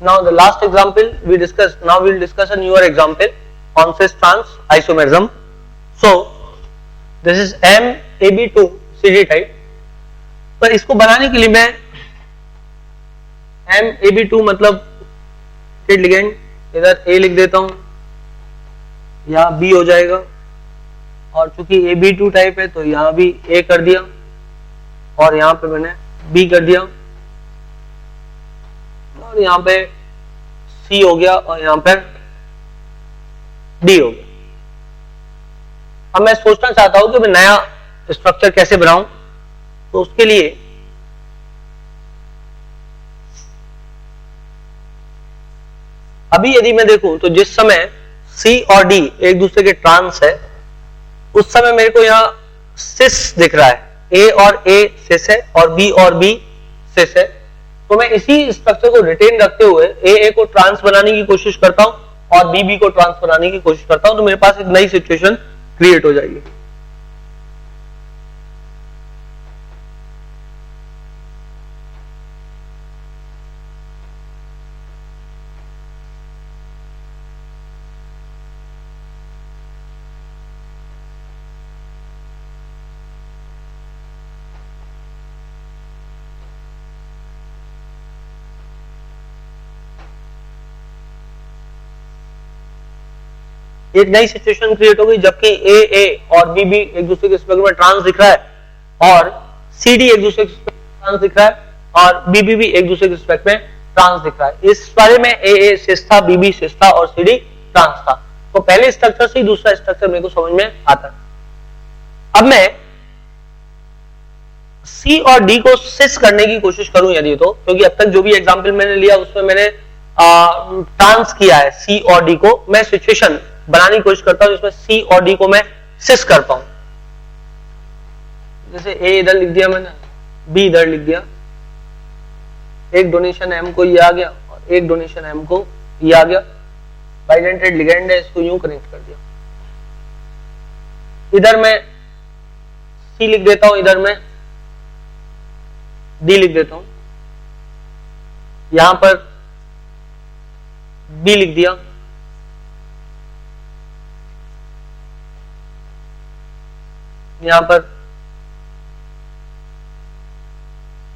Now the last example we discussed. Now we will discuss a newer example on cis trans isomerism. So this is MAB2 CD type. पर इसको बनाने के लिए मैं MAB2 मतलब ligand इधर A लिख देता हूं या B हो जाएगा, और चूंकि AB2 टाइप है तो यहां भी A कर दिया और यहां पे मैंने B कर दिया और यहां पे C हो गया और यहां पर D हो गया। अब मैं सोचना चाहता हूं कि मैं नया स्ट्रक्चर कैसे बनाऊं, तो उसके लिए अभी यदि मैं देखूं तो जिस समय C और D एक दूसरे के ट्रांस है उस समय मेरे को यहां सिस दिख रहा है, A और A सिस है और B और B सिस है। तो मैं इसी स्ट्रक्चर को रिटेन रखते हुए A को ट्रांस बनाने की कोशिश करता हूं और B को ट्रांस बनाने की कोशिश करता हूं, तो मेरे पास एक नई सिचुएशन क्रिएट हो जाएगी। एक नई सिचुएशन क्रिएट हो गई जबकि A और B एक दूसरे के स्पेक्ट्रम में ट्रांस दिख रहा है और CD एक दूसरे के स्पेक्ट्रम में ट्रांस दिख रहा है और B भी एक दूसरे के स्पेक्ट्रम में ट्रांस दिख रहा है। इस बारे में A सिस था, B सिस था और CD ट्रांस था। तो पहले स्ट्रक्चर से ही दूसरा स्ट्रक्चर मेरे को समझ में आता है। अब मैं C और D को सिस करने की कोशिश करूं यदि, तो क्योंकि अब तक जो भी एग्जाम्पल मैंने लिया उसमें मैंने ट्रांस किया है C और D को, मैं सिचुएशन बनाने की कोशिश करता हूं जिसमें C और D को मैं सिस कर पाऊं। जैसे A इधर लिख दिया मैंने, B इधर लिख दिया, एक डोनेशन M को ये आ गया और एक डोनेशन M को ये आ गया। बाइडेंटेड लिगेंड है, इसको यूं कनेक्ट कर दिया। इधर मैं C लिख देता हूं, इधर मैं D लिख देता हूं, यहां पर B लिख दिया, यहां पर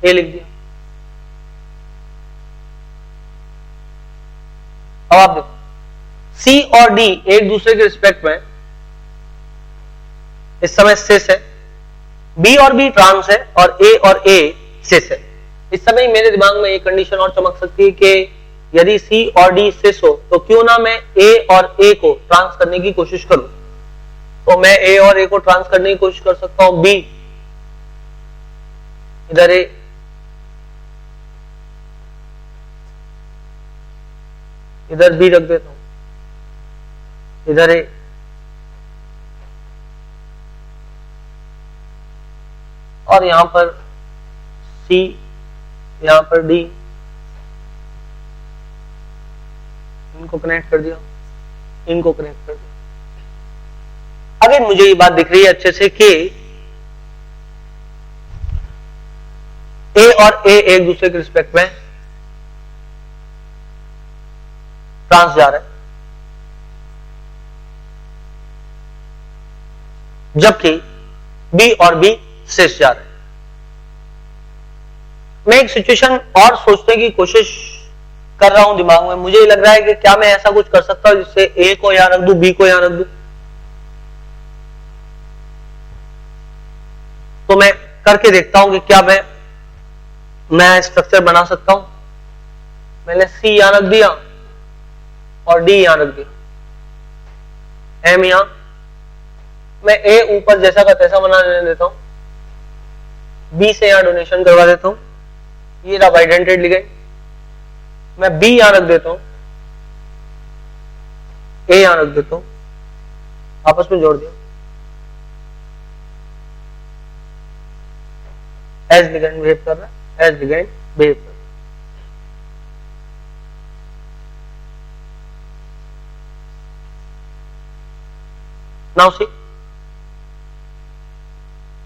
A लिख दिया। अब आप देखो C और D एक दूसरे के रिस्पेक्ट में इस समय सिस है, B और B ट्रांस है और A और A सिस है। इस समय मेरे दिमाग में एक कंडीशन और चमक सकती है कि यदि C और D सिस हो तो क्यों ना मैं A और A को ट्रांस करने की कोशिश करूं। तो मैं A और A को ट्रांस करने की कोशिश कर सकता हूं, B इधर A, इधर B रख देता हूं, इधर A, और यहां पर C, यहां पर D, इनको कनेक्ट कर दिया, इनको कनेक्ट कर दिया। अगर मुझे ये बात दिख रही है अच्छे से कि A और A एक दूसरे के रिस्पेक्ट में ट्रांस जा रहा है, जबकि B और B सिस जा रहे हैं। मैं एक सिचुएशन और सोचने की कोशिश कर रहा हूं दिमाग में, मुझे लग रहा है कि क्या मैं ऐसा कुछ कर सकता हूं जिससे A को यहां रख दूं, B को यहां रख दूं। तो मैं करके देखता हूं कि क्या मैं स्ट्रक्चर बना सकता हूं। मैंने C यहां रख दिया और D यहां रख दिया, M यहां, मैं A ऊपर जैसा का तैसा बना देता हूं, B से यहां डोनेशन करवा देता हूं, ये रहा बाइडेंटेड लिगेंड। मैं B यहां रख देता हूं, A यहां रख देता हूं, आपस में जोड़ दिया, एज लिगेंड बिहेव कर रहा है, एज लिगेंड बिहेव कर रहा है। Now see,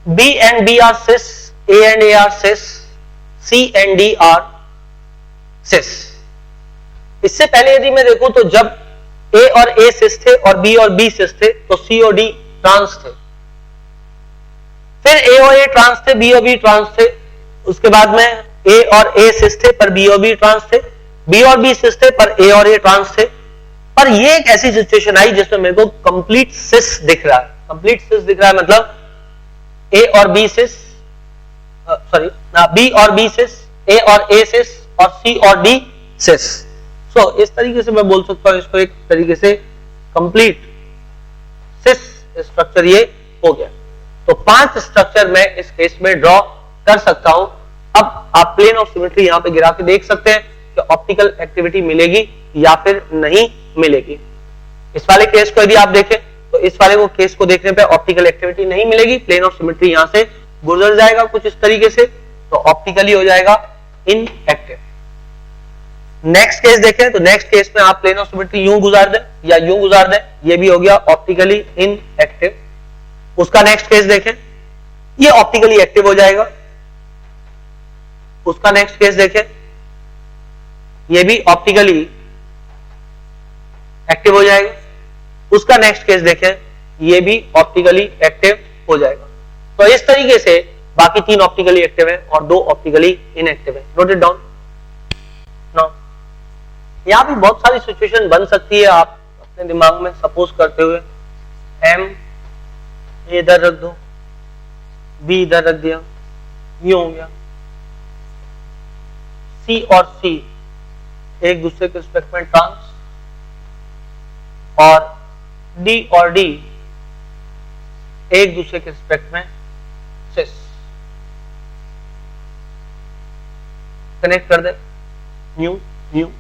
B and B are cis, A and A are cis, C and D are cis. इससे पहले यदि मैं देखूं तो जब ए और ए सिस थे और बी सिस थे तो सी और डी ट्रांस थे, फिर ए और ए ट्रांस थे, बी और बी ट्रांस थे, उसके बाद में ए और ए सिस थे पर बी और बी ट्रांस थे, बी और बी सिस थे पर ए और ए ट्रांस थे। पर ये एक ऐसी सिचुएशन आई जिसमें मेरे को कंप्लीट सिस दिख रहा है, कंप्लीट सिस दिख रहा है, मतलब ए और बी सिस, सॉरी बी और बी सिस, ए और ए सिस और सी और डी सिस। सो इस तरीके से मैं बोल सकता हूं इसको एक तरीके से कंप्लीट सिस स्ट्रक्चर ये हो गया। तो 5 स्ट्रक्चर मैं इस केस में ड्रॉ कर सकता हूं। अब आप प्लेन ऑफ सिमेट्री यहां पे गिरा के देख सकते हैं कि ऑप्टिकल एक्टिविटी मिलेगी या फिर नहीं मिलेगी। इस वाले केस को यदि आप देखें तो इस वाले को केस को देखने पे ऑप्टिकल एक्टिविटी नहीं मिलेगी, प्लेन ऑफ सिमेट्री यहां से गुजर जाएगा कुछ इस तरीके से, तो ऑप्टिकली हो जाएगा इनएक्टिव। नेक्स्ट केस देखें तो नेक्स्ट केस में आप प्लेन ऑफ सिमेट्री यूं गुजार दें या यूं गुजार दें, ये भी हो गया ऑप्टिकली इनएक्टिव। उसका नेक्स्ट केस देखें, ये ऑप्टिकली एक्टिव हो जाएगा। उसका नेक्स्ट केस देखें, ये भी ऑप्टिकली एक्टिव हो जाएगा। उसका नेक्स्ट केस देखें, ये भी ऑप्टिकली एक्टिव हो जाएगा। तो इस तरीके से बाकी 3 ऑप्टिकली एक्टिव है और 2 ऑप्टिकली इनएक्टिव है। Note it down now. यहां भी बहुत सारी सिचुएशन बन सकती है आप अपने दिमाग में सपोज करते हुए, एम इधर रख दो, बी इधर रख दिया, ये हो गया, सी और सी एक दूसरे के रिस्पेक्ट में ट्रांस, और डी और डी एक दूसरे के रिस्पेक्ट में सिस। कनेक्ट कर दे न्यू न्यू।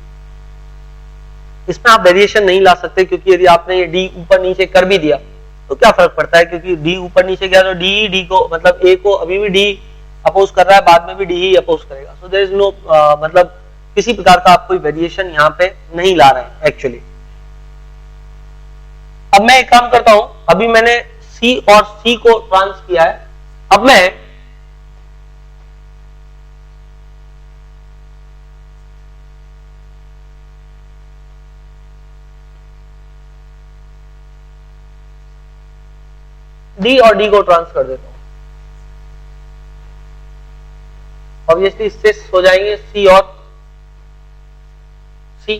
इसमें आप वेरिएशन नहीं ला सकते क्योंकि यदि आपने ये डी ऊपर नीचे कर भी दिया तो क्या फर्क पड़ता है, क्योंकि डी ऊपर नीचे गया तो डी को मतलब ए को अभी भी डी अपोज कर रहा है, बाद में भी डी ही अपोज करेगा। सो देयर इज नो मतलब किसी प्रकार का आप कोई वेरिएशन यहां पे नहीं ला रहे हैं एक्चुअली। अब मैं एक काम करता हूं, अभी मैंने सी और सी को ट्रांस किया है, अब मैं डी और डी को ट्रांस कर देता हूं। ऑब्वियसली सिस हो जाएंगे सी और सी।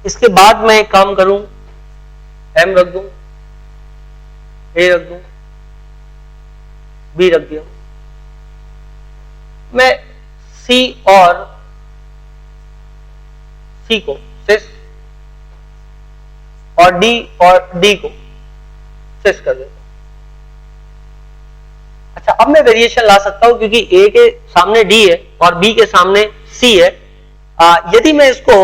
इसके बाद मैं एक काम करूं, एम रख दूं, ए रख दूं, बी रख दिया, मैं सी और सी को सिस और डी को सिस कर देता हूं। अच्छा, अब मैं वेरिएशन ला सकता हूं क्योंकि ए के सामने डी है और बी के सामने सी है। यदि मैं इसको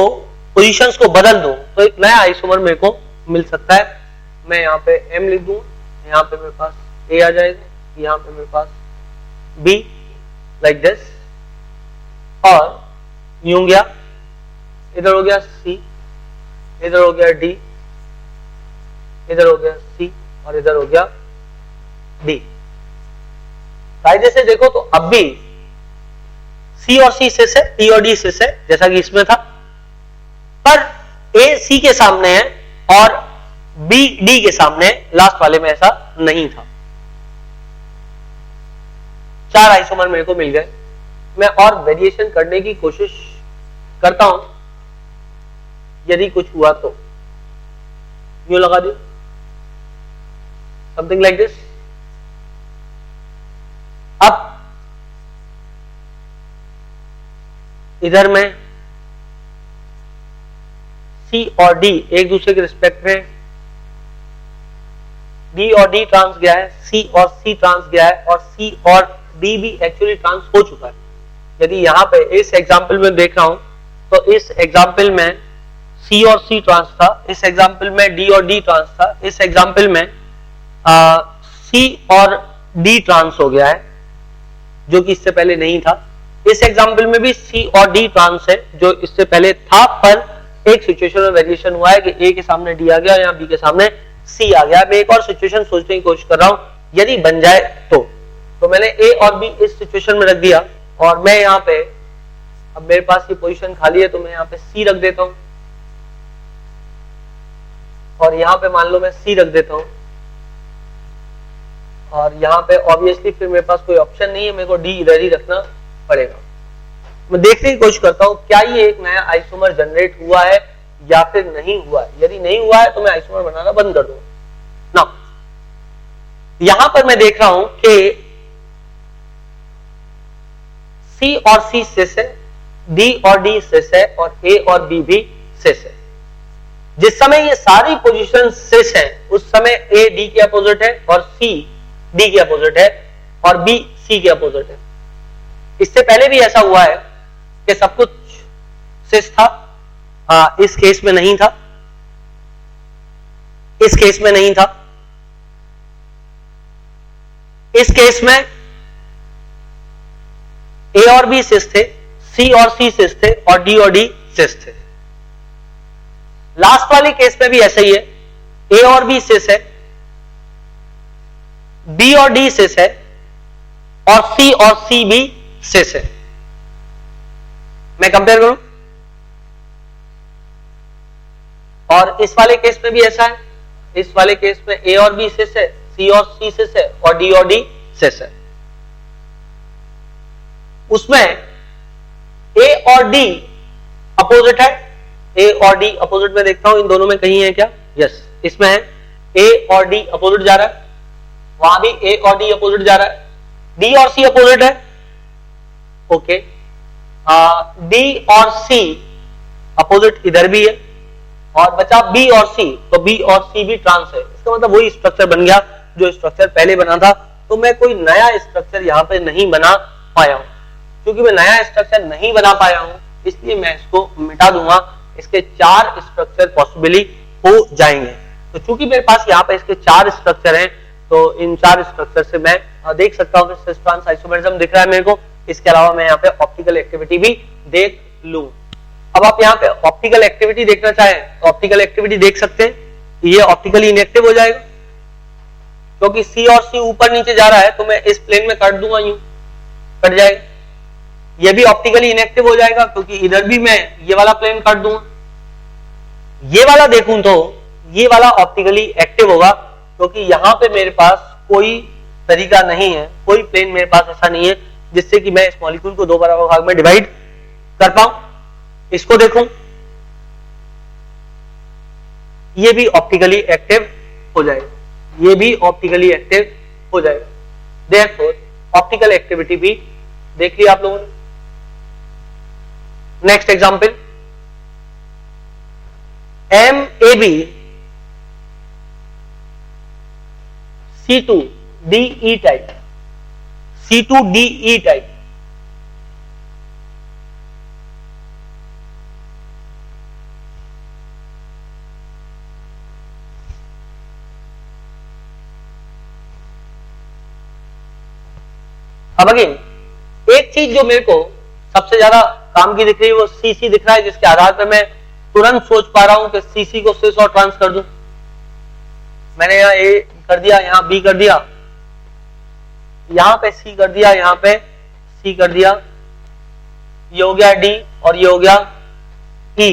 पोजीशंस को बदल दूं तो एक नया आइसोमर मेरे को मिल सकता है। मैं यहाँ पे एम लिख दूं, यहाँ पे मेरे पास ए आ जाएगा, यहाँ पे मेरे पास बी लाइक दिस, और यूं गया, इधर हो गया सी, इधर हो गया डी, इधर हो गया सी और इधर हो गया डी। कायदे से देखो तो अब भी सी और सी सिस है, डी और डी सिस है जैसा कि इसमें था, पर ए सी के सामने है और बी डी के सामने है। लास्ट वाले में ऐसा नहीं था। 4 आइसोमर मेरे को मिल गए। मैं और वेरिएशन करने की कोशिश करता हूं, यदि कुछ हुआ तो यूं लगा दियो, समथिंग लाइक दिस। अब इधर में सी और डी एक दूसरे के रिस्पेक्ट में, डी और डी ट्रांस गया है, सी और सी ट्रांस गया है, और सी और डी भी एक्चुअली ट्रांस हो चुका है। यदि यहां पे इस एग्जांपल में देख रहा हूं तो इस एग्जांपल में सी और सी ट्रांस था, इस एग्जांपल में डी और डी ट्रांस था, इस एग्जांपल में सी और डी ट्रांस हो गया है जो कि इससे पहले नहीं था। इस एग्जांपल में भी सी और डी ट्रांस है जो इससे पहले था, पर एक सिचुएशन में वेरिएशन हुआ है कि ए के सामने डी आ गया, यहाँ बी के सामने सी आ गया। मैं एक और सिचुएशन सोचने की कोशिश कर रहा हूं, यदि बन जाए तो तो मैंने ए और बी इस सिचुएशन में रख दिया और मैं यहाँ पे, अब मेरे पास ये पोजीशन खाली है तो मैं यहाँ पे सी रख देता हूं और यहाँ पे मान लो मैं सी रख देता हूं और यहाँ पे ऑब्वियसली फिर मेरे पास कोई ऑप्शन नहीं है, मेरे को डी इधर ही रखना पड़ेगा। मैं देखने की कोशिश करता हूं क्या ये एक नया आइसोमर जनरेट हुआ है या फिर नहीं हुआ है। यदि नहीं हुआ है तो मैं आइसोमर बनाना बंद कर दूंगा ना। यहां पर मैं देख रहा हूं कि C और C सिस है, D और D सिस है और A और B भी सिस है। जिस समय ये सारी पोजीशन सिस है उस समय A D के अपोजिट है और C D के अपोजिट है और B C के अपोजिट है। इससे पहले भी ऐसा हुआ है कि सब कुछ सिस था, इस केस में नहीं था, इस केस में नहीं था, इस केस में A और B सिस थे, C और C सिस थे और D और D सिस थे। लास्ट वाले केस में भी ऐसा ही है, A और B सिस है, B और D सिस है और C भी सिस है। मैं कंपेयर करूं और इस वाले केस में भी ऐसा है, इस वाले केस में A और B सिस है, C और C सिस है और D सिस है। उसमें A और D अपोजिट है, A और D अपोजिट में देखता हूं इन दोनों में कहीं है क्या? यस, इसमें है। A और D अपोजिट जा रहा है, वहां भी A और D अपोजिट जा रहा है, D और C अपोजिट है, ओके। D और C अपोजिट इधर भी है और बचा B और C, तो B और C भी ट्रांस है। इसका मतलब वही स्ट्रक्चर बन गया जो स्ट्रक्चर पहले बना था। तो मैं कोई नया स्ट्रक्चर यहां पे नहीं बना पाया हूं। क्योंकि मैं नया स्ट्रक्चर नहीं बना पाया हूं इसलिए मैं इसको मिटा दूंगा। इसके 4 स्ट्रक्चर पॉसिबली हो जाएंगे। तो चूंकि मेरे पास यहाँ पे इसके 4 स्ट्रक्चर हैं तो इन 4 स्ट्रक्चर से मैं देख सकता हूं कि सिस ट्रांस आइसोमेरिज्म दिख रहा है मेरे को। इसके अलावा मैं यहाँ पे ऑप्टिकल एक्टिविटी भी देख लूं। अब आप यहाँ पे ऑप्टिकल एक्टिविटी देखना चाहें तो ऑप्टिकल एक्टिविटी देख सकते हैं। ये ऑप्टिकली इनएक्टिव हो जाएगा क्योंकि C और C ऊपर नीचे जा रहा है तो मैं इस प्लेन में काट दूंगा, यूं कट जाएगा। ये भी ऑप्टिकली इनएक्टिव हो जाएगा क्योंकि इधर भी मैं ये वाला प्लेन काट दूंगा। ये वाला देखूं तो ये वाला ऑप्टिकली एक्टिव होगा क्योंकि यहां पे मेरे पास कोई तरीका नहीं है, कोई प्लेन मेरे पास ऐसा नहीं है जिससे कि मैं इस मॉलिक्यूल को 2 बराबर भाग में डिवाइड कर पाऊं। इसको देखूं, ये भी ऑप्टिकली एक्टिव हो जाएगा, ये भी ऑप्टिकली एक्टिव हो जाएगा। देयरफॉर ऑप्टिकल एक्टिविटी भी देख लिया आप लोगों ने। Next example, MAB C2DE type, C2DE type. अब अगेन एक चीज जो मेरे को सबसे ज्यादा काम की दिख रही है वो CC दिख रहा है, जिसके आधार पर मैं तुरंत सोच पा रहा हूं कि CC को सिस और ट्रांस कर दूं। मैंने यहाँ A कर दिया, यहाँ B कर दिया, यहाँ पे C कर दिया, यहाँ पे C कर दिया, ये हो गया D और ये हो गया E।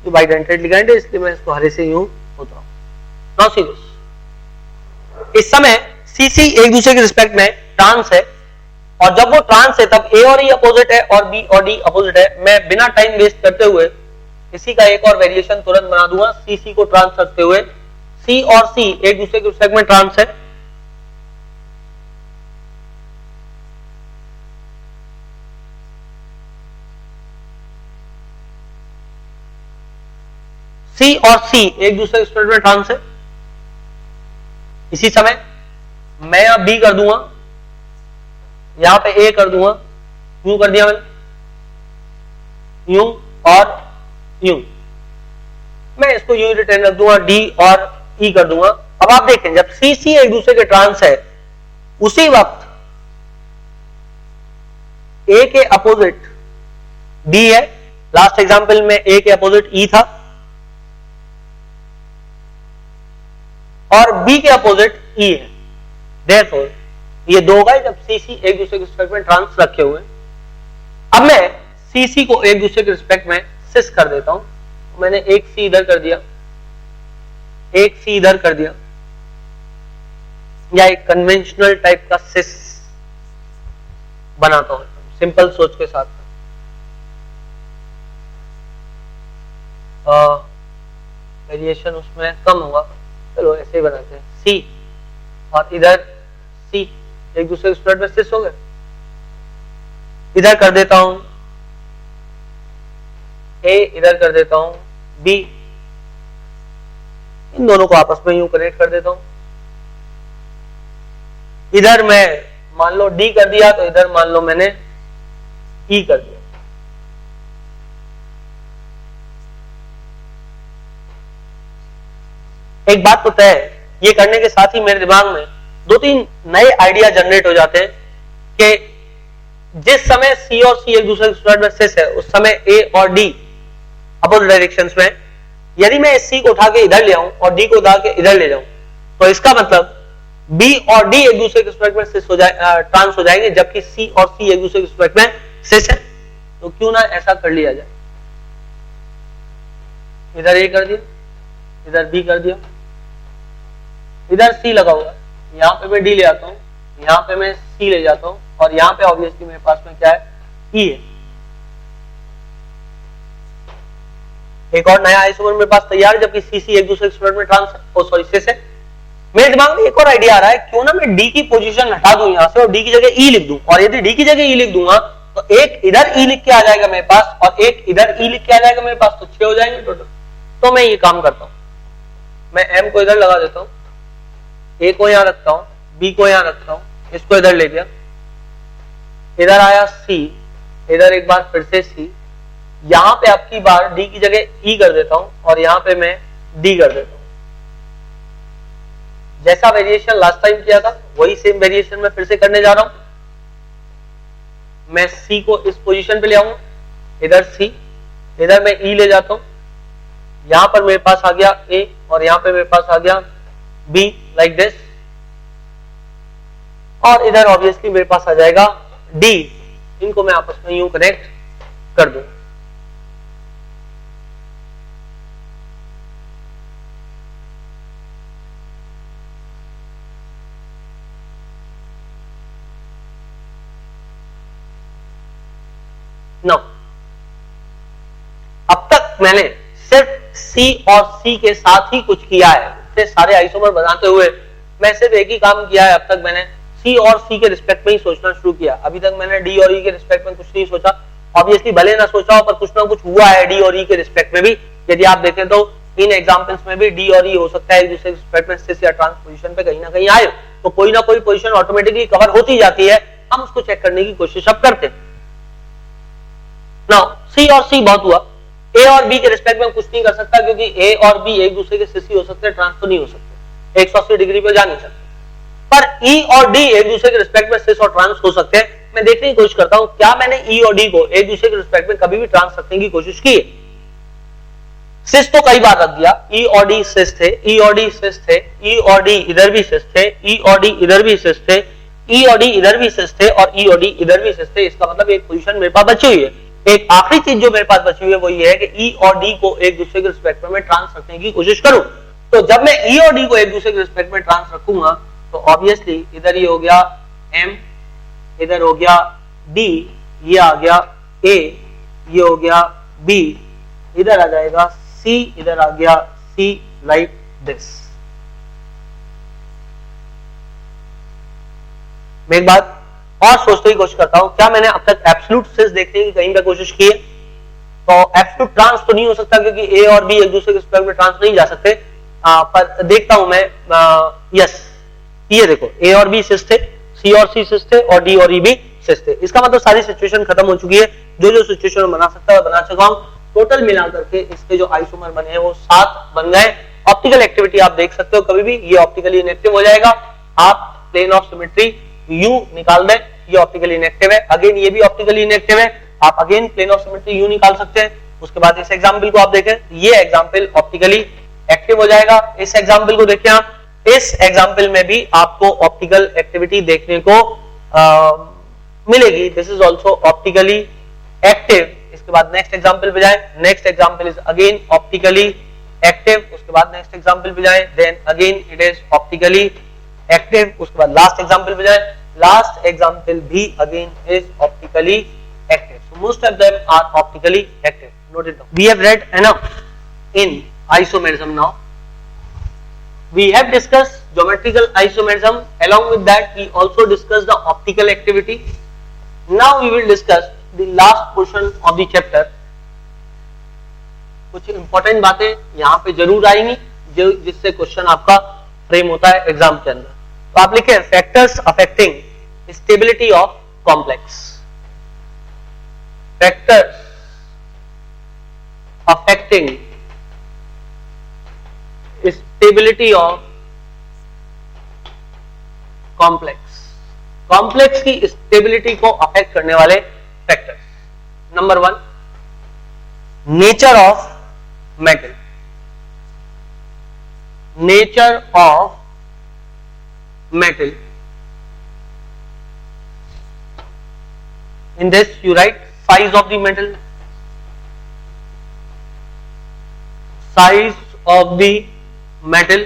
बाइडेंटेड लिगेंड है इसलिए मैं इसको हरे से यूं होता हूं। नाउ सी दिस, इस समय CC एक दूसरे के रिस्पेक्ट में ट्रांस है और जब वो ट्रांस है तब A और E अपोजिट है और B और D अपोजिट है। मैं बिना टाइम वेस्ट करते हुए इसी का एक और वेरिएशन तुरंत बना दूंगा। CC को ट्रांस रखते हुए C और C एक दूसरे के रिस्पेक्ट में ट्रांस है, C और C एक दूसरे के रिस्पेक्ट में ट्रांस है। इसी समय मैं यहां B कर दूंगा, यहां पे A कर दूंगा, यूं कर दिया मैंने, यूं और यूं। मैं इसको यूं रिटर्न रख दूंगा, D और E कर दूंगा। अब आप देखें जब CC एक दूसरे के ट्रांस है उसी वक्त A के अपोजिट D है। लास्ट एग्जांपल में A के अपोजिट E था, और बी के अपोजिट ई है। देयरफॉर ये दो गए जब सी सी एक दूसरे के रिस्पेक्ट में ट्रांस रखे हुए। अब मैं सी सी को एक दूसरे के रिस्पेक्ट में सिस कर देता हूं। मैंने एक सी इधर कर दिया, एक सी इधर कर दिया, या एक कन्वेंशनल टाइप का सिस बनाता हूं सिंपल सोच के साथ। वेरिएशन उसमें कम होगा, चलो ऐसे ही बनाते हैं। सी और इधर सी एक दूसरे के स्प्रेड में सिस हो गए। इधर कर देता हूं ए, इधर कर देता हूं बी, इन दोनों को आपस में यूं कनेक्ट कर देता हूं। इधर मैं मान लो डी कर दिया, तो इधर मान लो मैंने ई कर दिया। एक बात तो तय है, ये करने के साथ ही मेरे दिमाग में दो तीन नए आइडिया जनरेट हो जाते हैं कि जिस समय सी और सी एक दूसरे के स्क्वायर में सिस है, उस समय ए और डी अपोजिट डायरेक्शंस में। यदि मैं इस सी को उठा के इधर ले आऊं और डी को उठा के इधर ले जाऊं, तो इसका मतलब बी और डी एक दूसरे के स्क्वायर में सिस हो जाए, ट्रांस हो जाएंगे, जबकि सी और सी एक दूसरे के स्क्वायर में सिस है। तो क्यों ना ऐसा कर लिया जाए। इधर ए कर दिया, इधर बी कर दिया, इधर सी लगा हुआ, यहां पे मैं डी ले आता हूं, यहां पे मैं सी ले जाता हूं, और यहां पे ऑब्वियसली मेरे पास में क्या है, ई है। एक और नया आइसोमर मेरे पास तैयार है, जबकि सी सी एक दूसरे के स्क्वायर में ट्रांस सिस है। मेरे दिमाग में एक और आइडिया आ रहा है, क्यों ना मैं डी की पोजीशन हटा दूं यहां से और डी की जगह ई लिख दूं, और यदि डी की जगह ई लिख दूंगा तो एक इधर ई लिख के आ जाएगा मेरे पास और एक इधर ई लिख के आ जाएगा मेरे पास, तो 6 हो जाएंगे टोटल। तो मैं ये काम करता हूं, मैं एम को इधर लगा देता हूं, ए को यहां रखता हूं, बी को यहां रखता हूं, इसको इधर ले गया, इधर आया सी, इधर एक बार फिर से सी, यहां पे आपकी बार डी की जगह ई कर देता हूं और यहां पे मैं डी कर देता हूं। जैसा वेरिएशन लास्ट टाइम किया था वही सेम वेरिएशन मैं फिर से करने जा रहा हूं। मैं सी को इस पोजीशन पे ले आऊंगा, इधर सी, इधर मैं ई ले जाता हूं, यहां पर मेरे पास आ गया ए और यहां पे मेरे पास आ गया बी, लाइक दिस, और इधर ऑब्वियसली मेरे पास आ जाएगा डी। इनको मैं आपस में यूं कनेक्ट कर दूं। नो, अब तक मैंने सिर्फ सी और सी के साथ ही कुछ किया है। सारे आइसोमर बनाते हुए मैं सिर्फ एक ही काम किया है। अब तक मैंने सी और सी के रिस्पेक्ट में ही सोचना शुरू किया। अभी तक मैंने डी और ई के रिस्पेक्ट में कुछ नहीं सोचा। ऑब्वियसली भले ना सोचा हो, पर कुछ ना कुछ हुआ है डी और ई के रिस्पेक्ट में भी। यदि आप देखें तो इन एग्जांपल्स में भी डी और ई हो सकता है एक दूसरे के रिस्पेक्ट में सिस या ट्रांस पोजीशन पे कहीं ना कहीं आए, तो कोई ना कोई पोजीशन ऑटोमेटिकली कवर होती जाती है। हम उसको चेक करने की कोशिश अब करते हैं। नाउ सी और सी बहुत हुआ, ए और बी के रिस्पेक्ट में कुछ नहीं कर सकता, क्योंकि ए और बी एक दूसरे के सिस ही हो सकते हैं, ट्रांस तो नहीं हो सकते, 180 डिग्री पे जा नहीं सकते। पर ई और डी एक दूसरे के रिस्पेक्ट में सिस और ट्रांस हो सकते हैं। मैं देखने की कोशिश करता हूं क्या मैंने ई और डी को एक दूसरे के रिस्पेक्ट में कभी भी ट्रांस रखने की कोशिश की है। सिस तो कई बार रख दिया, ई और डी सिस थे, ई और डी सिस थे, ई और डी इधर भी सिस थे, ई और डी इधर भी सिस थे, ई और डी इधर भी सिस थे, और ई और डी इधर भी सिस थे। इसका मतलब एक पोजीशन मेरे पास बची हुई है। एक आखिरी चीज जो मेरे पास बची हुई है वो ये है कि ई और डी को एक दूसरे के रिस्पेक्ट में ट्रांस रखने की कोशिश करूं। तो जब मैं ई और डी को एक दूसरे के रिस्पेक्ट में ट्रांस रखूंगा, तो ऑब्वियसली इधर ये हो गया एम, इधर हो गया डी, ये आ गया ए, ये हो गया बी, इधर आ जाएगा सी, इधर आ गया सी, लाइक दिस। मैं एक बात और सोचने की कोशिश करता हूं, क्या मैंने अब तक एब्सोल्यूट सिस देखने की कहीं पे कोशिश की है? तो एब्सोल्यूट ट्रांस तो नहीं हो सकता, क्योंकि ए और बी एक दूसरे के रिस्पेक्ट में ट्रांस नहीं जा सकते। पर देखता हूं मैं, यस, ये देखो ए और बी सिस थे, सी और सी सिस थे, और डी और ई भी सिस थे। इसका मतलब सारी सिचुएशन खत्म हो चुकी है। जो जो सिचुएशन बना सकता है बना चुका हूं। टोटल मिला करके इसके जो आइसोमर बने हैं वो 7 बन गए। ऑप्टिकल एक्टिविटी आप देख सकते हो, कभी भी ये ऑप्टिकली इनएक्टिव हो जाएगा। आप प्लेन ऑफ सिमेट्री यू निकाल दें, ये ऑप्टिकली इनएक्टिव है। अगेन ये भी ऑप्टिकली इनएक्टिव है, आप अगेन प्लेन ऑफ सिमेट्री यू निकाल सकते हैं। उसके बाद इस एग्जांपल को आप देखें, ये एग्जांपल ऑप्टिकली एक्टिव हो जाएगा। इस एग्जांपल को देखें आप, इस एग्जाम्पल में भी आपको ऑप्टिकल एक्टिविटी देखने को मिलेगी. This is also optically active. इसके बाद नेक्स्ट एग्जाम्पल पे जाए. Next example is again optically active. उसके बाद नेक्स्ट एग्जाम्पल पे जाए. Then again it is optically active. उसके बाद लास्ट एग्जाम्पल पे जाए. लास्ट एग्जाम्पल भी again is optically active. So most of them are optically active. Note it down. We have read enough in isomerism now. We have discussed geometrical isomerism. Along with that, we also discussed the optical activity. Now we will discuss the last portion of the chapter. कुछ important बातें यहाँ पे जरूर आएंगी जो जिससे question आपका frame होता है एग्जाम के अंदर. तो आप लिखें factors affecting stability of complex. Factors affecting stability of complex. Complex की स्टेबिलिटी को अफेक्ट करने वाले factors. Number 1, nature of metal. Nature of metal. In this you write size of the metal. Size of the metal.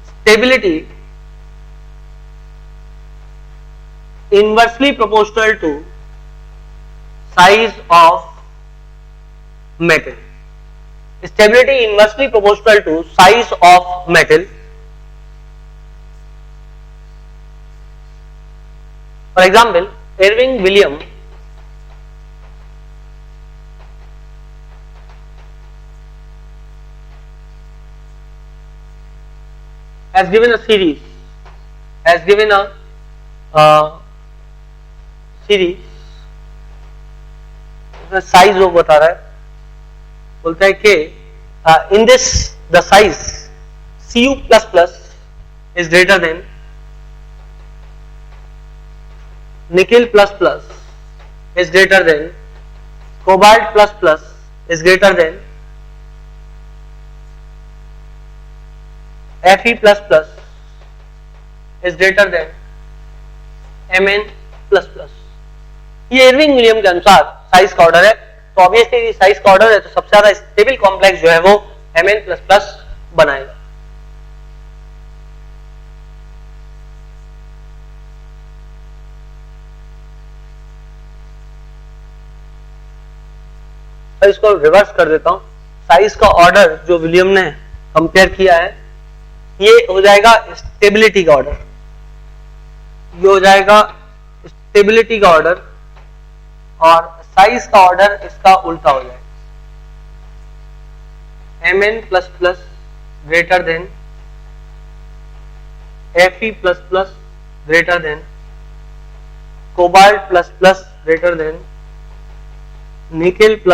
Stability inversely proportional to size of metal. Stability inversely proportional to size of metal. For example, Irving William has given a series, series. Size वो बता रहा है, बोलता है कि in this the size Cu++ is greater than nickel ++ is greater than cobalt ++ is greater than Fe++ is greater than Mn++. ये Irving William के अनुसार साइज का ऑर्डर है. तो ऑब्वियसली साइज का ऑर्डर है तो सबसे ज्यादा स्टेबल कॉम्प्लेक्स जो है वो Mn++ बनाएगा. इसको रिवर्स कर देता हूं. साइज का ऑर्डर जो विलियम ने कंपेयर किया है ये हो जाएगा स्टेबिलिटी का ऑर्डर. ये हो जाएगा स्टेबिलिटी का ऑर्डर और साइज का ऑर्डर इसका उल्टा हो जाएगा. Mn++ greater than Fe++ greater than cobalt++ greater than nickel ++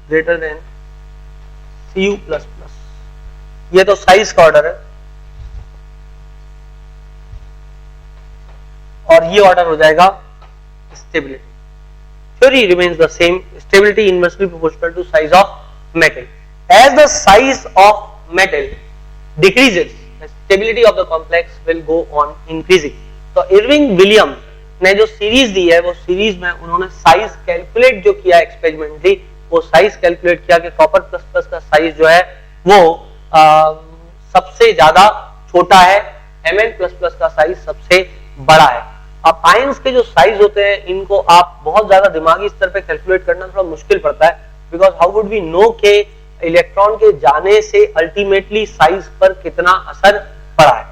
greater than Cu++. ये तो साइज का ऑर्डर है और ये ऑर्डर हो जाएगा stability. Theory remains the same. Stability inversely proportional to size of metal. As the size of metal decreases, the stability of the complex will go on increasing. तो Irving William ने जो series दी है वो series में उन्होंने size calculate जो किया experimentally, वो साइज कैलकुलेट किया कि कॉपर ++ का साइज जो है वो सबसे ज्यादा छोटा है, Mn++ का साइज सबसे बड़ा है. अब आयंस के जो साइज होते हैं इनको आप बहुत ज्यादा दिमागी स्तर पे कैलकुलेट करना थोड़ा मुश्किल पड़ता है. Because how would we know के इलेक्ट्रॉन के जाने से अल्टीमेटली साइज पर कितना असर पड़ा है.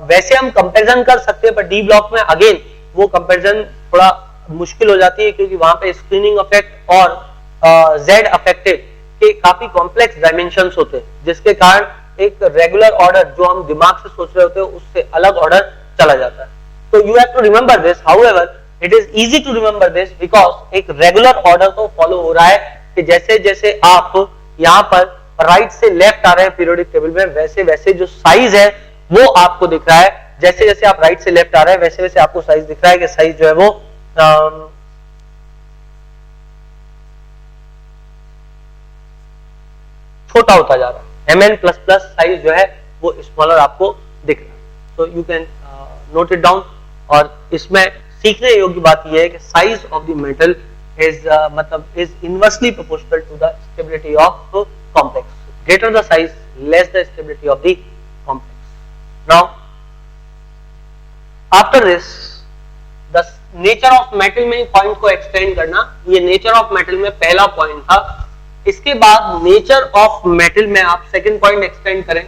वैसे हम कंपैरिजन कर सकते हैं पर डी ब्लॉक में अगेन वो कंपैरिजन थोड़ा मुश्किल हो जाती है क्योंकि वहां पे स्क्रीनिंग इफेक्ट और जेड अफेक्टेड के काफी कॉम्प्लेक्स डायमेंशंस होते हैं जिसके कारण एक रेगुलर ऑर्डर जो हम दिमाग से सोच रहे होते हैं उससे अलग ऑर्डर चला जाता है. तो you have to remember this. However it is easy to remember this because एक रेगुलर ऑर्डर तो फॉलो हो रहा है कि जैसे जैसे आप यहाँ पर राइट से लेफ्ट आ रहे हैं पीरियोडिक टेबल में वैसे वैसे जो साइज है वो आपको दिख रहा है. जैसे जैसे आप राइट से लेफ्ट आ रहे हैं वैसे वैसे आपको साइज दिख रहा है कि साइज जो है वो छोटा होता जा रहा है. Mn++ साइज जो है वो स्मॉलर आपको दिख रहा है। So you can note it down. और इसमें सीखने योग्य बात यह है कि size of the metal is is inversely proportional to the stability of complex. Greater the size, less the stability of the complex. Now after this the nature of metal में point को एक्सटेंड करना, ये nature of metal में पहला point था। इसके बाद nature of metal में आप सेकंड पॉइंट एक्सटेंड करें,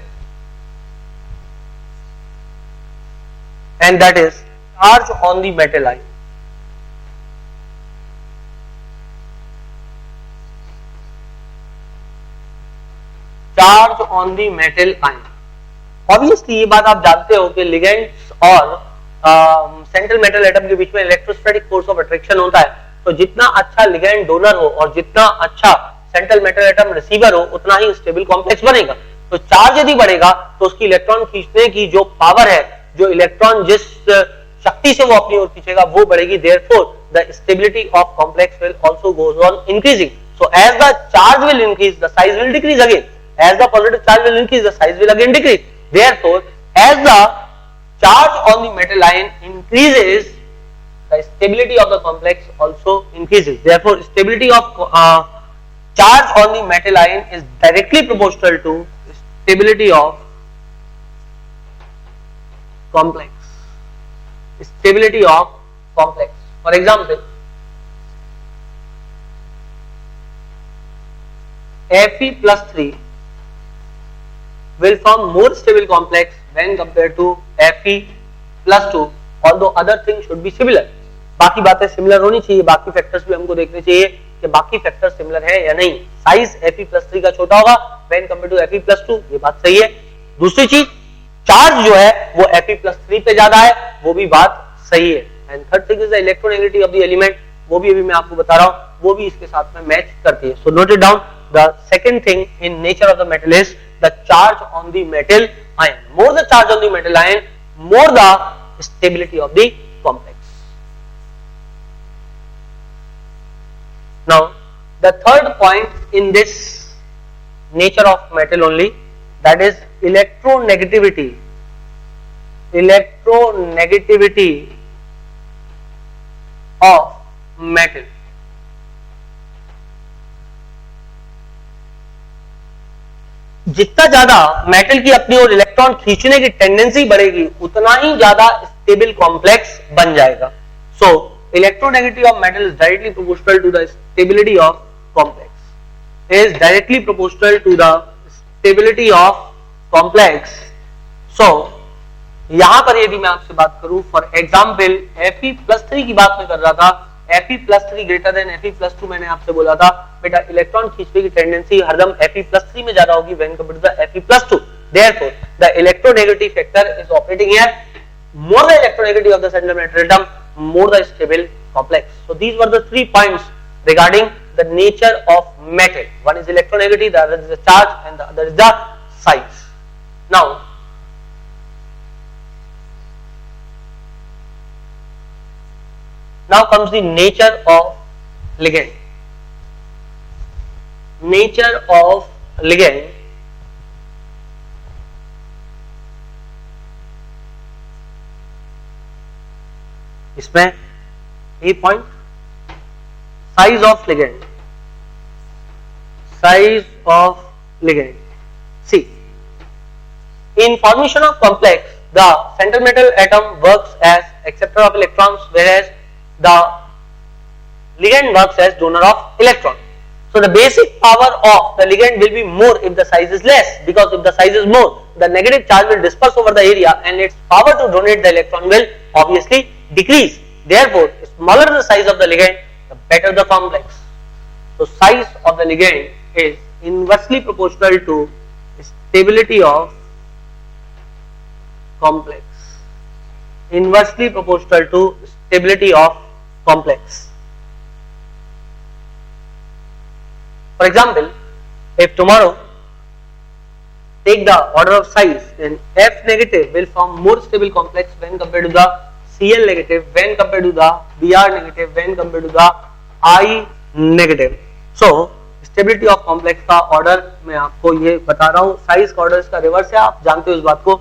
and that is charge on the metal ion. Charge on the metal ion. Obviously ये बात आप जानते हो कि लिगेंड्स और सेंट्रल मेटल एटम के बीच में इलेक्ट्रोस्टैटिक फोर्स ऑफ अट्रैक्शन होता है। तो जितना अच्छा लिगेंड डोनर हो और जितना अच्छा सेंट्रल मेटल एटम रिसीवर हो, उतना ही स्टेबल कॉम्प्लेक्स बनेगा। तो चार्ज यदि बढ़ेगा तो उसकी इलेक्ट्रॉन खींचने की जो पावर है, जो इलेक्ट्रॉन जिस शक्ति से वो अपनी ओर खींचेगा वो बढ़ेगी। Therefore the stability of complex will also goes on increasing. So as the charge will increase, the size will decrease again. As the positive charge will increase, the size will again decrease. Therefore, as the charge on the metal ion increases, the stability of the complex also increases. Therefore, stability of charge on the metal ion is directly proportional to stability of complex. Stability of complex. For example, Fe+3 will form more stable complex when compared to Fe+2, although other things should be similar. बाकी बातें similar होनी चाहिए, बाकी factors भी हमको देखने चाहिए कि बाकी फैक्टर सिमिलर है या नहीं। साइज Fe+3 का छोटा होगा when compared to Fe+2, ये बात सही है। दूसरी चीज, चार्ज जो है वो Fe+3 पे ज्यादा है, वो भी बात सही है। And third thing is the electronegativity of the element, वो भी अभी मैं आपको बता रहा हूं, वो भी इसके साथ में मैच करती है। So note it down. The second thing in nature of the metal is the charge on the metal ion. More the charge on the metal ion, more the stability of the complex. Now, the third point in this nature of metal only, that is electronegativity. Electronegativity of metal. जितना ज्यादा metal की अपनी ओर electron खींचने की tendency बढ़ेगी, उतना ही ज्यादा stable complex बन जाएगा। So electronegativity of metal is directly proportional to the stability of complex. Is directly proportional to the stability of complex. So यहां पर यदि मैं आपसे बात करूं, फॉर एग्जाम्पल Fe+3 की बात मैं कर रहा था, Fe+3 ग्रेटर देन Fe+2, मैंने आपसे बोला था बेटा इलेक्ट्रॉन खींचने की टेंडेंसी हरदम Fe+3 में ज्यादा होगी when compared to the Fe+2। Therefore the electronegative factor is operating here. More the electronegativity of the central metal atom, more the stable complex. So these were the 3 points regarding the nature of metal. One is electronegative, the other is the charge and the other is the size. Now now comes the nature of ligand. Nature of ligand इसमें A point, size of ligand. Size of ligand, C in formation of complex, the central metal atom works as acceptor of electrons, whereas the ligand works as donor of electron. So the basic power of the ligand will be more if the size is less, because if the size is more, the negative charge will disperse over the area and its power to donate the electron will obviously decrease. Therefore, smaller the size of the ligand, the better the complex. So size of the ligand is inversely proportional to stability of complex. Inversely proportional to stability of complex. For example, if tomorrow take the order of size, then F negative will form more stable complex when compared to the Cl negative, when compared to the Br negative, when compared to the I negative. So stability of complex का order मैं आपको ये बता रहा हूँ, size का order इसका reverse है, आप जानते हो इस बात को।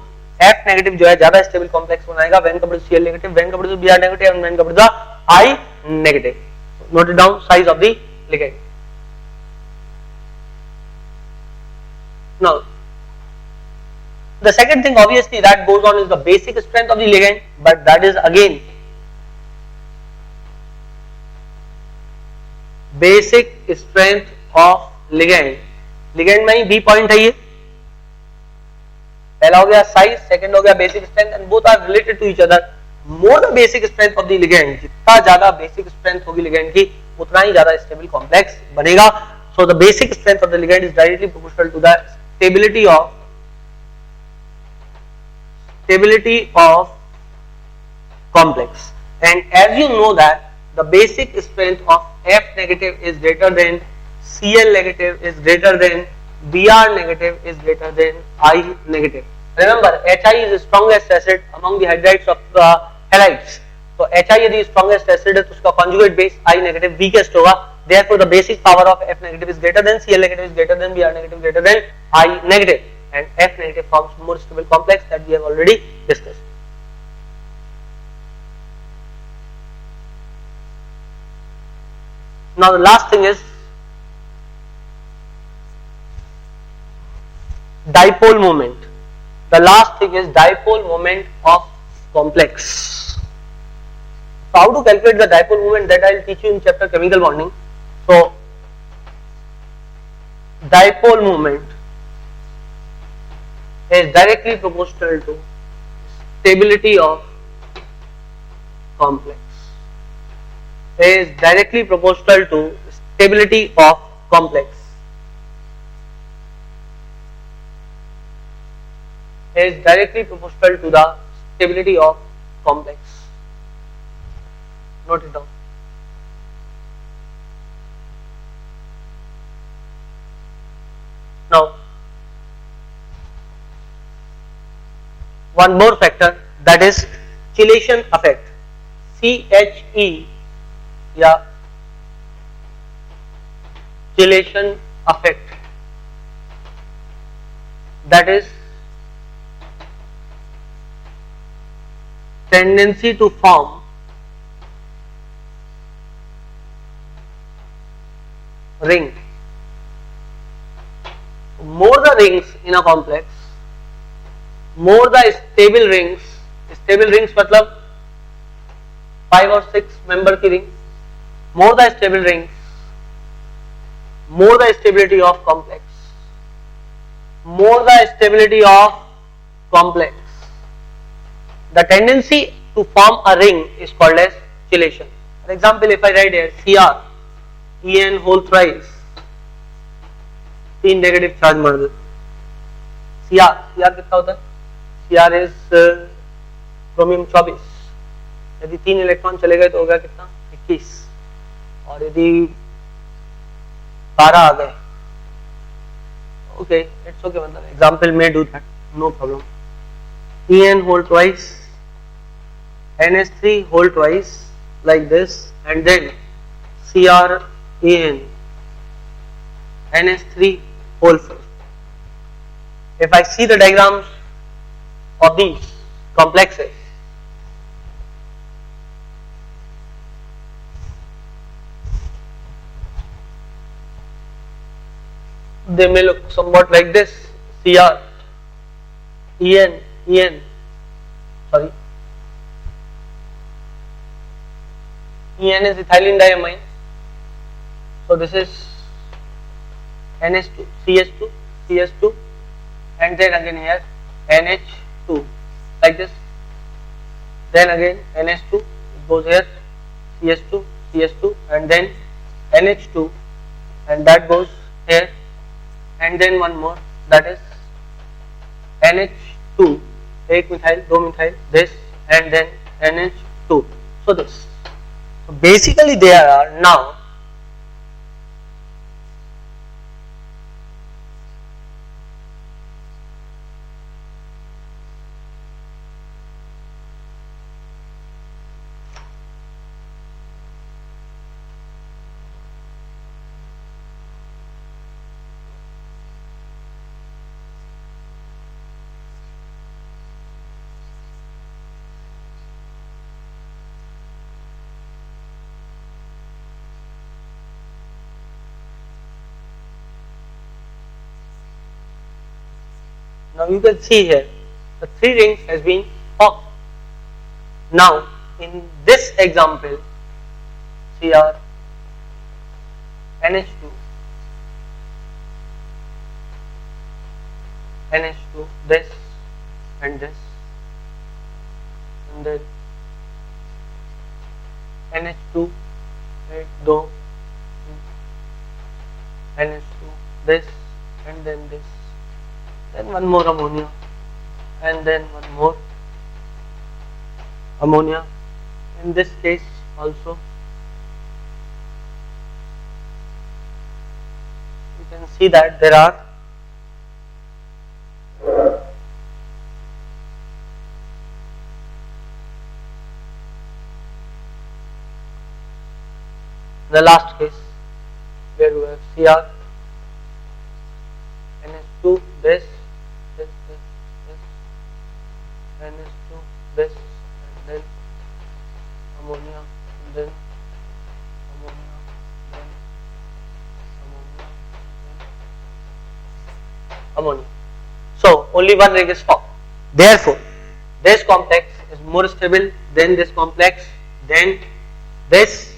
F नेगेटिव जो है ज्यादा स्टेबल कॉम्प्लेक्स बनाएगा when compared to Cl negative, when compared to Br negative and when compared to I negative. Note it down, size of the ligand. Now the second thing obviously that goes on is the basic strength of the ligand, but that is again basic strength of ligand। ligand में ही B point है, ये पहला हो गया size, second हो गया basic strength, and both are related to each other. More the basic strength of the ligand, जितना ज्यादा बेसिक स्ट्रेंथ होगी लिगेंड की उतना ही ज्यादा स्टेबल कॉम्प्लेक्स बनेगा। So the basic strength of the ligand is directly proportional to the stability of complex, and as you know that the basic strength of F negative is greater than Cl negative is greater than Br negative is greater than I negative। Remember Hi is the strongest acid among the hydrides of halides, तो Hi यदि strongest acid है तो उसका conjugate base I negative weakest होगा, therefore the basic power of F negative is greater than Cl negative is greater than Br negative greater than I negative, and F negative forms more stable complex that we have already discussed। Now the last thing is dipole moment। The last thing is dipole moment of complex। So how to calculate the dipole moment, that I will teach you in chapter chemical bonding। So dipole moment is directly proportional to stability of complex, is directly proportional to stability of complex, is directly proportional to the stability of complex। Note it down। Now one more factor, that is chelation effect, CHE या chelation effect, that is tendency to form ring। More the rings in a complex, more the stable rings, stable rings मतलब 5 और 6 member की ring, more the stable rings, more the stability of complex, more the stability of complex, the tendency to form a ring is called as chelation। For example, if I write here Cr En whole thrice, 3 negative charge मार दो, Cr कितना होता है, Cr is chromium 24, यदि 3 electron चले गए तो हो गया कितना 21, और यदि 12 आ गए, ओके इट्स ओके, मतलब एग्जांपल में do that, no problem. En whole twice, NH3 whole twice like this, and then Cr En NH3 whole first। If I see the diagrams of these complexes, they may look somewhat like this, Cr En sorry, En is ethylene diamine, so this is NH2 CH2 and then again here NH2 like this, then again NH2 it goes here, CH2 and then NH2 and that goes here, and then one more, that is NH2, एक methyl दो methyl, this and then NH2, so this, so basically there are now Now you can see here the 3 rings has been formed. Now in this example, Cr NH2 NH2 this and this, and then NH2 एक दो NH2 this and then this, then one more ammonia and then one more ammonia. In this case also you can see that there are the last case where we have Cr NH2 this NH2 this and then ammonia and then ammonia then ammonia then ammonia. So only one ring is formed. Therefore this complex is more stable than this complex, then this